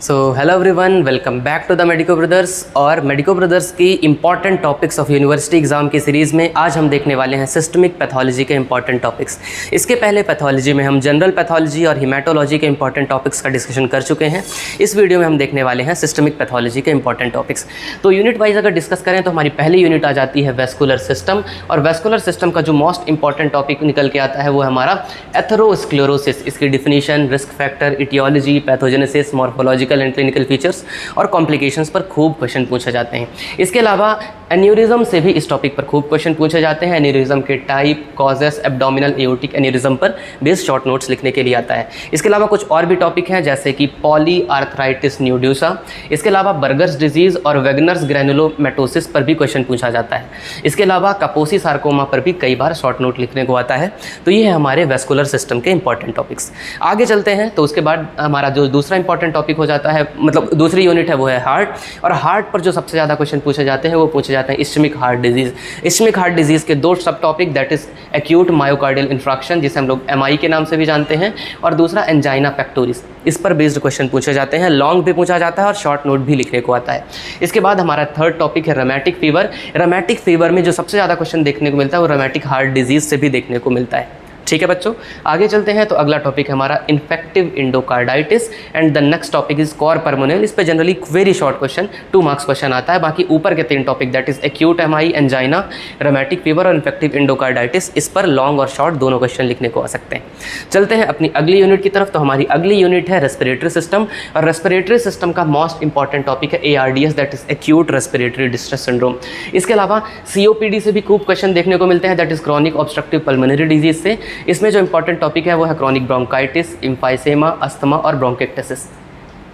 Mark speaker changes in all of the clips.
Speaker 1: So hello everyone, welcome back to the medico brothers. और medico brothers की important topics of university exam की series में आज हम देखने वाले हैं सिस्टमिक पैथोलॉजी के इंपॉर्टेंट टॉपिक्स। इसके पहले पैथोलॉजी में हम जनरल पैथोलॉजी और हिमेटोलॉजी के इंपॉर्टेंट टॉपिक्स का डिस्कशन कर चुके हैं। इस वीडियो में हम देखने वाले हैं सिस्टमिक पैथोलॉजी के इंपॉर्टेंट टॉपिक्स। तो यूनिट वाइज अगर डिस्कस करें तो हमारी पहली यूनिट आ जाती है वेस्कुलर सिस्टम। और वेस्कुलर सिस्टम का जो मोस्ट इंपॉर्टेंट टॉपिक निकल के आता है वो है हमारा एथेरोस्क्लेरोसिस। इसकी definition, risk factor, aetiology, pathogenesis, morphological and clinical features और कॉम्प्लिकेशंस पर खूब क्वेश्चन पूछे जाते हैं। इसके अलावा एन्यूरिज्म से भी इस टॉपिक पर खूब क्वेश्चन पूछे जाते हैं। एन्यूरिज्म के type, causes, abdominal aortic aneurysm पर बेस्ड शॉर्ट नोट्स लिखने के लिए आता है। इसके अलावा कुछ और भी टॉपिक हैं जैसे कि पॉली आर्थराइटिस न्यूड्यूसा। इसके अलावा बर्गर्स डिजीज़ और वेगनर्स ग्रैनुलोमेटोसिस पर भी क्वेश्चन पूछा जाता है। इसके अलावा कापोसी सार्कोमा पर भी कई बार शॉर्ट नोट लिखने को आता है। तो ये है हमारे वेस्कुलर सिस्टम के इंपॉर्टेंट टॉपिक्स। आगे चलते हैं तो उसके बाद हमारा जो दूसरा इंपॉर्टेंट टॉपिक हो जाता है, मतलब दूसरी यूनिट है, वो है हार्ट। और हार्ट पर जो सबसे ज़्यादा क्वेश्चन पूछे जाते हैं वो पूछे जाते हैं इस्चमिक हार्ट डिजीज़। इस्चमिक हार्ट डिजीज़ के दो सब topic, that is acute myocardial infraction, जिसे हम लोग एमआई के नाम से भी जानते हैं, और दूसरा एंजाइना पेक्टोरिस। इस पर बेस्ड क्वेश्चन पूछे जाते हैं। लॉन्ग भी पूछा जाता है और शॉर्ट नोट भी लिखने को आता है। इसके बाद हमारा थर्ड टॉपिक है रोमैटिक फीवर। रोमैटिक फीवर में जो सबसे ज़्यादा क्वेश्चन देखने को मिलता है वो रोमैटिक हार्ट डिजीज़ से भी देखने को मिलता है। ठीक है बच्चों, आगे चलते हैं तो अगला टॉपिक है हमारा infective endocarditis and the next topic is cor pulmonale. इस पे generally very short question 2 marks question आता है। बाकी ऊपर के 3 topic, that is acute MI, angina, rheumatic fever और इन्फेक्टिव इंडोकार्डाइटिस, इस पर लॉन्ग और शॉर्ट दोनों क्वेश्चन लिखने को आ सकते हैं। चलते हैं अपनी अगली यूनिट की तरफ। तो हमारी अगली यूनिट है रेस्पिरेटरी सिस्टम। और रेस्पिरेटरी सिस्टम का मोस्ट इंपॉर्टेंट टॉपिक है ARDS, that is acute respiratory distress syndrome. इसके अलावा COPD से भी खूब क्वेश्चन देखने को मिलते हैं, that is chronic obstructive pulmonary disease से। इसमें जो इंपॉर्टेंट टॉपिक है वो है क्रॉनिक ब्रोंकाइटिस, एम्फाइसेमा, अस्थमा और ब्रोंकेक्टेसिस।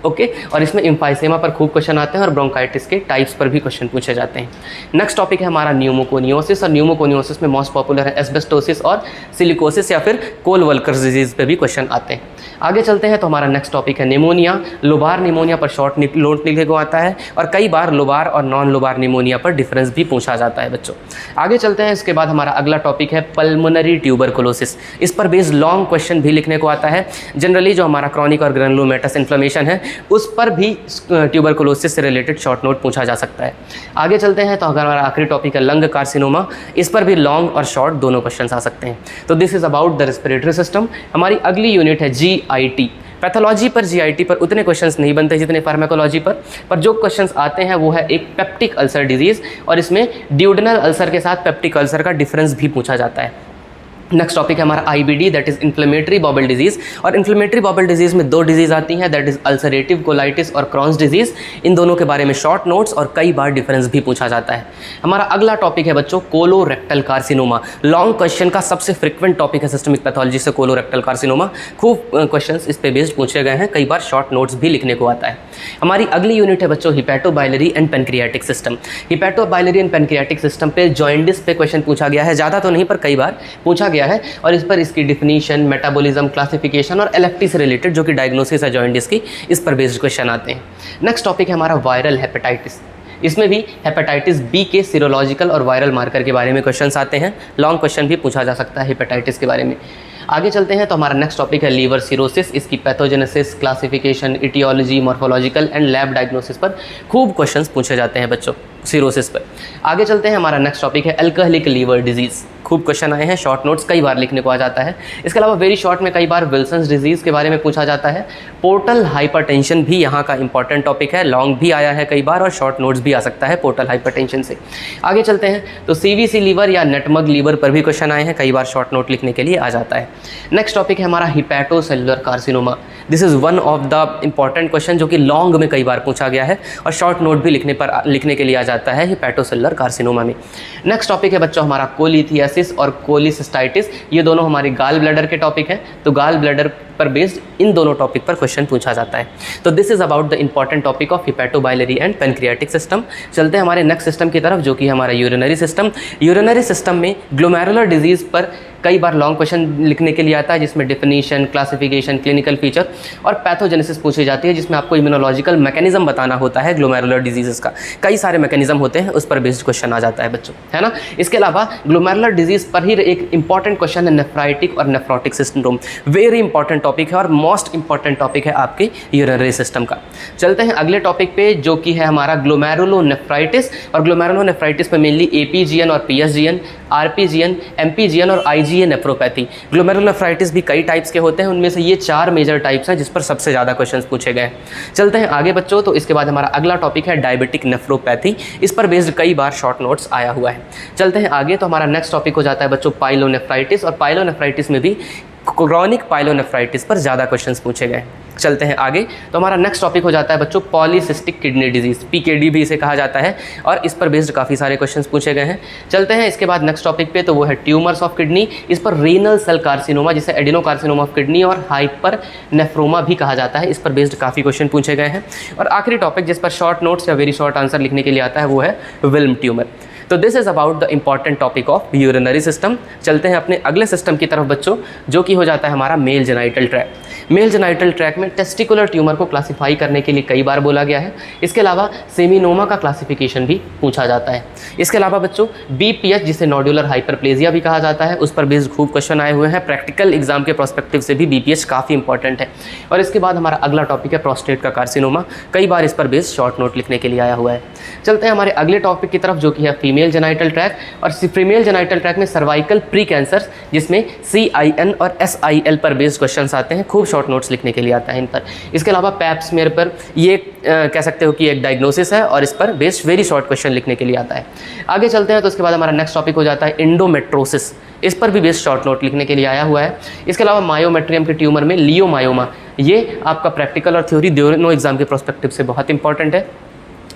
Speaker 1: ओके, और इसमें एम्फाइसेमा पर खूब क्वेश्चन आते हैं और ब्रोंकाइटिस के टाइप्स पर भी क्वेश्चन पूछे जाते हैं। नेक्स्ट टॉपिक है हमारा न्यूमोकोनियोसिस। और न्यूमोकोनियोसिस में मोस्ट पॉपुलर है एस्बेस्टोसिस और सिलिकोसिस या फिर कोल वल्कर्स डिजीज़ पे भी क्वेश्चन आते हैं। आगे चलते हैं तो हमारा नेक्स्ट टॉपिक है निमोनिया। लोबार निमोनिया पर शॉर्ट नोट लिखने को आता है और कई बार लोबार और नॉन लोबार निमोनिया पर डिफरेंस भी पूछा जाता है बच्चों। आगे चलते हैं, इसके बाद हमारा अगला टॉपिक है पल्मोनरी ट्यूबरकुलोसिस। इस पर बेस्ड लॉन्ग क्वेश्चन भी लिखने को आता है। जनरली जो हमारा क्रॉनिक और ग्रैनुलोमेटस इन्फ्लेमेशन है उस पर भी ट्यूबरकुलोसिस से रिलेटेड शॉर्ट नोट पूछा जा सकता है। आगे चलते हैं तो अगर हमारा आखिरी टॉपिक है लंग कार्सिनोमा। इस पर भी लॉन्ग और शॉर्ट दोनों क्वेश्चन आ सकते हैं। तो this is about the respiratory system. हमारी अगली यूनिट है GIT। पैथोलॉजी पर GIT पर उतने क्वेश्चंस नहीं बनते जितने फार्माकोलॉजी पर जो क्वेश्चंस आते हैं वो है एक पेप्टिक अल्सर डिजीज़, और इसमें ड्यूडेनल अल्सर के साथ पेप्टिक अल्सर का डिफरेंस भी पूछा जाता है। नेक्स्ट टॉपिक है हमारा IBD, that is inflammatory bowel disease. और इन्फ्लेमेटरी बाउल डिजीज़ में 2 डिजीज़ आती हैं, दैट इज अल्सरेटिव कोलाइटिस और क्रॉन्स डिजीज़। इन दोनों के बारे में शॉर्ट नोट्स और कई बार डिफरेंस भी पूछा जाता है। हमारा अगला टॉपिक है बच्चों कोलोरेक्टल कार्सिनोमा। लॉन्ग क्वेश्चन का सबसे फ्रिक्वेंट टॉपिक है सिस्टमिक पैथोलॉजी से कोलोरेक्टल कार्सिनोमा। खूब क्वेश्चन इस पे बेस्ड पूछे गए हैं, कई बार शॉर्ट नोट्स भी लिखने को आता है। हमारी अगली यूनिट है बच्चों hepatobiliary and pancreatic system. Hepatobiliary and pancreatic system पे जॉइंडिस पे क्वेश्चन पूछा गया है, ज़्यादा तो नहीं पर कई बार पूछा गया है। और इस पर इसकी डिफिनीशन, मेटाबॉलिज्म, क्लासिफिकेशन और एलेक्टी से रिलेटेड जो कि डायग्नोसिस है जॉइंडिस की, इस पर बेस्ड क्वेश्चन आते हैं। नेक्स्ट टॉपिक है हमारा वायरल हेपेटाइटिस। इसमें भी हेपेटाइटिस B के सीरोलॉजिकल और वायरल मार्कर के बारे में क्वेश्चंस आते हैं। लॉन्ग क्वेश्चन भी पूछा जा सकता है हेपेटाइटिस के बारे में। आगे चलते हैं तो हमारा नेक्स्ट टॉपिक है लीवर सिरोसिस। इसकी pathogenesis, classification, etiology, morphological and lab diagnosis पर खूब क्वेश्चंस पूछे जाते हैं बच्चों सिरोसिस पर। आगे चलते हैं, हमारा नेक्स्ट टॉपिक है अल्कोहलिक लीवर डिजीज़। खूब क्वेश्चन आए हैं, शॉर्ट नोट्स कई बार लिखने को आ जाता है। इसके अलावा वेरी शॉर्ट में कई बार विल्सन्स डिजीज़ के बारे में पूछा जाता है। पोर्टल हाइपरटेंशन भी यहाँ का इंपॉर्टेंट टॉपिक है, लॉन्ग भी आया है कई बार और शॉर्ट नोट्स भी आ सकता है पोर्टल हाइपरटेंशन से। आगे चलते हैं तो CVC लीवर या नटमग लीवर पर भी क्वेश्चन आए हैं, कई बार शॉर्ट नोट लिखने के लिए आ जाता है। नेक्स्ट टॉपिक है हमारा hepatocellular carcinoma. This is one of the important question जो कि लॉन्ग में कई बार पूछा गया है और शॉर्ट नोट भी लिखने के लिए आ जाता है हिपैटोसेलुलर कार्सिनोमा में। नेक्स्ट टॉपिक है बच्चों हमारा कोलिथियासिस और कोलिसिस्टाइटिस। ये दोनों हमारे गाल ब्लैडर के टॉपिक हैं। तो गाल ब्लैडर पर बेस्ड इन दोनों टॉपिक पर क्वेश्चन पूछा जाता है। तो this is about the important topic of hepatobiliary and pancreatic system. चलते हैं हमारे नेक्स्ट सिस्टम की तरफ जो कि हमारा यूरिनरी सिस्टम। यूरिनरी सिस्टम में ग्लोमेरुलर डिजीज़ पर कई बार लॉन्ग क्वेश्चन लिखने के लिए आता है, जिसमें डिफिनीशन, क्लासिफिकेशन, क्लिनिकल फीचर और पैथोजेनेसिस पूछी जाती है, जिसमें आपको इम्यूनोलॉजिकल मैकेनिज्म बताना होता है ग्लोमेरुलर डिजीज़ का। कई सारे मैकेनिज्म होते हैं, उस पर बेस्ड क्वेश्चन आ जाता है बच्चों, है ना। इसके अलावा ग्लोमेरुलर डिजीज़ पर ही एक इंपॉर्टेंट क्वेश्चन है नेफ्राइटिक और nephrotic syndrome. Very important topic है और मोस्ट इंपॉर्टेंट टॉपिक है आपके यूरिनरी सिस्टम का। चलते हैं अगले टॉपिक पे जो कि है हमारा ग्लोमेरुलोनेफ्राइटिस। और ग्लोमेरुलोनेफ्राइटिस में मेनली एपीजीएन और पीएसजीएन, आरपीजीएन, एमपीजीएन और आईजीए नेफ्रोपैथी। ग्लोमेरुलोनेफ्राइटिस भी कई टाइप्स के होते हैं, उनमें से ये 4 मेजर टाइप्स हैं जिस पर सबसे ज़्यादा क्वेश्चंस पूछे गए। चलते हैं आगे बच्चों, तो इसके बाद हमारा अगला टॉपिक है डायबिटिक नेफ्रोपैथी। इस पर बेस्ड कई बार शॉर्ट नोट्स आया हुआ है। चलते हैं आगे, तो हमारा नेक्स्ट टॉपिक हो जाता है बच्चों पाइलोनेफ्राइटिस। और पाइलोनेफ्राइटिस में भी क्रॉनिक पाइलोनेफ्राइटिस पर ज़्यादा क्वेश्चंस पूछे गए। चलते हैं आगे, तो हमारा नेक्स्ट टॉपिक हो जाता है बच्चों पॉलीसिस्टिक किडनी डिजीज़, पीकेडी भी इसे कहा जाता है, और इस पर बेस्ड काफ़ी सारे क्वेश्चंस पूछे गए हैं। चलते हैं इसके बाद नेक्स्ट टॉपिक पे, तो वो है ट्यूमर्स ऑफ किडनी। इस पर रीनल सेल कार्सिनोमा, जिसे एडिनोकार्सिनोमा ऑफ किडनी और हाइपर नेफ्रोमा भी कहा जाता है, इस पर बेस्ड काफ़ी क्वेश्चन पूछे गए हैं। और आखिरी टॉपिक जिस पर शॉर्ट नोट्स या वेरी शॉर्ट आंसर लिखने के लिए आता है वो है विल्म ट्यूमर। तो this is about the important topic of urinary system. चलते हैं अपने अगले सिस्टम की तरफ बच्चों, जो कि हो जाता है हमारा mail genital tract. Mail genital tract में टेस्टिकुलर ट्यूमर को क्लासिफाई करने के लिए कई बार बोला गया है। इसके अलावा सेमिनोमा का क्लासिफिकेशन भी पूछा जाता है। इसके अलावा बच्चों बीपीएच, जिसे नोडुलर हाइपरप्लेजिया भी कहा जाता है, उस पर बेस्ड खूब क्वेश्चन आए हुए हैं। प्रैक्टिकल एग्जाम के प्रोस्पेक्टिव से भी बीपीएच काफ़ी इंपॉर्टेंट है। और इसके बाद हमारा अगला टॉपिक है प्रोस्टेट का कार्सिनोमा। कई बार इस पर बेस्ड शॉर्ट नोट लिखने के लिए आया हुआ है। चलते हैं हमारे अगले टॉपिक की तरफ, जो कि है फीमेल जेनाइटल ट्रैक। और फीमेल जेनाइटल ट्रैक में सर्वाइकल प्री कैंसर, जिसमें CIN और SIL पर बेस्ड क्वेश्चंस आते हैं, खूब शॉर्ट नोट्स लिखने के लिए आता है इन पर। इसके अलावा पैप स्मेयर पर ये कह सकते हो कि एक डायग्नोसिस है और इस पर बेस्ड वेरी शॉर्ट क्वेश्चन लिखने के लिए आता है। आगे चलते हैं, तो उसके बाद हमारा नेक्स्ट टॉपिक हो जाता है इंडोमेट्रोसिस। इस पर भी बेस्ड शॉर्ट नोट लिखने के लिए आया हुआ है। इसके अलावा मायोमेट्रियम के ट्यूमर में लियोमायोमा, ये आपका प्रैक्टिकल और थ्योरी दोनों एग्जाम के प्रोस्पेक्टिव से बहुत इंपॉर्टेंट है।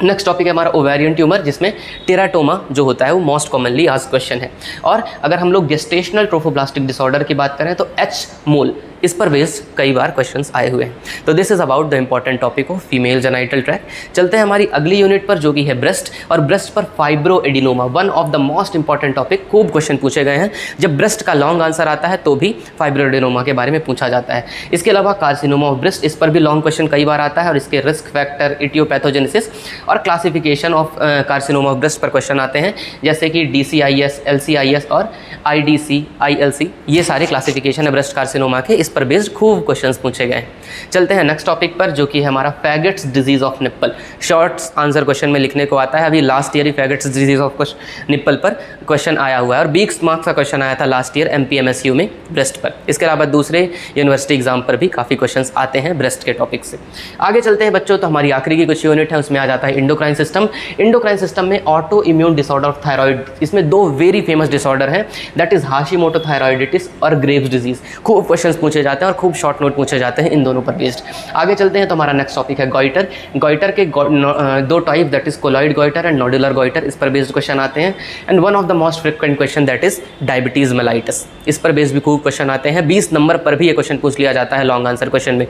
Speaker 1: नेक्स्ट टॉपिक है हमारा ओवेरियन ट्यूमर, जिसमें टेराटोमा जो होता है वो मोस्ट कॉमनली आस्क्ड क्वेश्चन है। और अगर हम लोग गेस्टेशनल ट्रोफोब्लास्टिक डिसऑर्डर की बात करें तो H मोल, इस पर बेस्ड कई बार क्वेश्चंस आए हुए हैं। तो this is about the important topic of female genital tract. चलते हैं हमारी अगली यूनिट पर, जो कि है ब्रेस्ट। और ब्रेस्ट पर fibro adenoma, one of the most important topic, खूब क्वेश्चन पूछे गए हैं। जब ब्रेस्ट का लॉन्ग आंसर आता है तो भी फाइब्रो एडिनोमा के बारे में पूछा जाता है। इसके अलावा कार्सिनोमा ऑफ ब्रेस्ट, इस पर भी लॉन्ग क्वेश्चन कई बार आता है और इसके रिस्क फैक्टर, इटियोपैथोजेनेसिस और classification of carcinoma of breast पर क्वेश्चन आते हैं, जैसे कि DCIS, LCIS और IDC, ILC, ये सारे क्लासिफिकेशन है ब्रेस्ट कार्सिनोमा के, इस पर बेस्ड खूब क्वेश्चंस पूछे गए। चलते हैं नेक्स्ट टॉपिक पर, जो कि है हमारा Paget's disease of nipple. Short answer question में लिखने को आता है। अभी लास्ट ईयर ही फैगेट्स डिजीज ऑफ निप्पल पर क्वेश्चन आया हुआ है और 20 मार्क्स का क्वेश्चन आया था लास्ट ईयर MPMSU में ब्रेस्ट पर। इसके अलावा दूसरे यूनिवर्सिटी एग्जाम पर भी काफ़ी क्वेश्चंस आते हैं ब्रेस्ट के टॉपिक से। आगे चलते हैं बच्चों, तो हमारी आखिरी की कुछ यूनिट है, उसमें आ जाता है इंडोक्राइन सिस्टम। इंडोक्राइन सिस्टम में auto immune disorder of thyroid, इसमें 2 वेरी फेमस डिसऑर्डर हैं, दैट इज हाशिमोटो थायराइडिटिस और ग्रेव्स डिजीज। खूब क्वेश्चंस पूछे जाते हैं और खूब शॉर्ट नोट पूछे जाते हैं इन दोनों पर बेस्ड। आगे चलते हैं, तो हमारा नेक्स्ट टॉपिक है गॉइटर। गॉइटर के 2 type, that is colloid goitre and nodular goitre, इस पर बेस्ड क्वेश्चन आते हैं। And one of the most frequent question that is diabetes mellitus, इस पर बेस्ड भी खूब क्वेश्चन आते हैं। 20 नंबर पर भी ये क्वेश्चन पूछ लिया जाता है लॉन्ग आंसर क्वेश्चन में।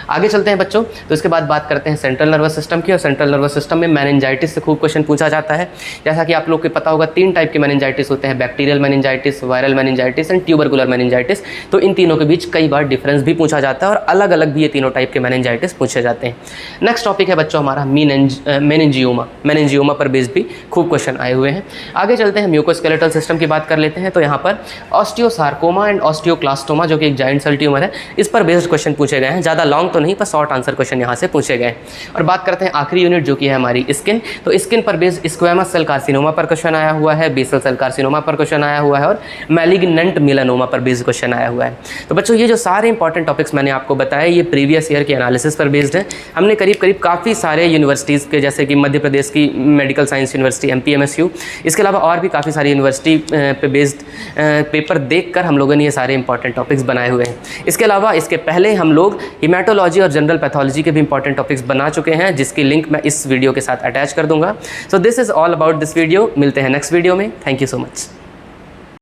Speaker 1: आगे चलते हैं बच्चों, तो इसके बाद बात करते हैं सेंट्रल नर्वस सिस्टम की। और सेंट्रल नर्वस सिस्टम में मेनिंजाइटिस से खूब क्वेश्चन पूछा जाता है। जैसा कि आप लोग को पता होगा 3 टाइप के मेनिंजाइटिस होते हैं, bacterial meningitis, viral meningitis and tubercular meningitis. तो इन तीनों के बीच कई बार डिफरेंस भी पूछा जाता है और अलग अलग भी ये तीनों टाइप के मेनिंजाइटिस पूछे जाते हैं। नेक्स्ट टॉपिक है बच्चों हमारा मेनिंजियोमा। मेनिंजियोमा पर बेस्ड भी खूब क्वेश्चन आए हुए हैं। आगे चलते हैं म्यूकोस्केलेटल सिस्टम की बात कर लेते हैं। तो यहाँ पर ऑस्टियोसार्कोमा एंड ऑस्टियोक्लास्टोमा, जो कि एक जाइंट सेल ट्यूमर है, इस पर बेस्ड क्वेश्चन पूछे गए हैं। ज़्यादा लॉन्ग तो नहीं, पर शॉर्ट आंसर क्वेश्चन यहाँ से पूछे गए। और बात करते हैं आखिरी यूनिट, जो कि है हमारी स्किन। तो स्किन पर बेस्ड स्क्वेमस सेल कार्सिनोमा पर क्वेश्चन आया हुआ है, बेसल सेल कार्सिनोमा पर क्वेश्चन आया हुआ है और मैलिग्नेंट मेलानोमा पर बेस्ड क्वेश्चन आया हुआ है। तो बच्चों ये जो सारे इंपॉर्टेंट टॉपिक्स मैंने आपको बताया, ये प्रीवियस ईयर के एनालिसिस पर बेस्ड है। हमने करीब काफ़ी सारे यूनिवर्सिटीज़ के, जैसे कि मध्य प्रदेश की मेडिकल साइंस यूनिवर्सिटी MPMSU, इसके अलावा और भी काफ़ी सारी यूनिवर्सिटी पे बेस्ड पेपर देखकर हम लोगों ने ये सारे इंपॉर्टेंट टॉपिक्स बनाए हुए हैं। इसके अलावा इसके पहले हम लोग हिमेटोलॉजी और जनरल पैथोलॉजी के भी इंपॉर्टेंट टॉपिक्स बना चुके हैं, जिसकी लिंक मैं इस वीडियो के साथ अटैच कर दूंगा। So this is all about this video. मिलते हैं नेक्स्ट वीडियो में। Thank you so much.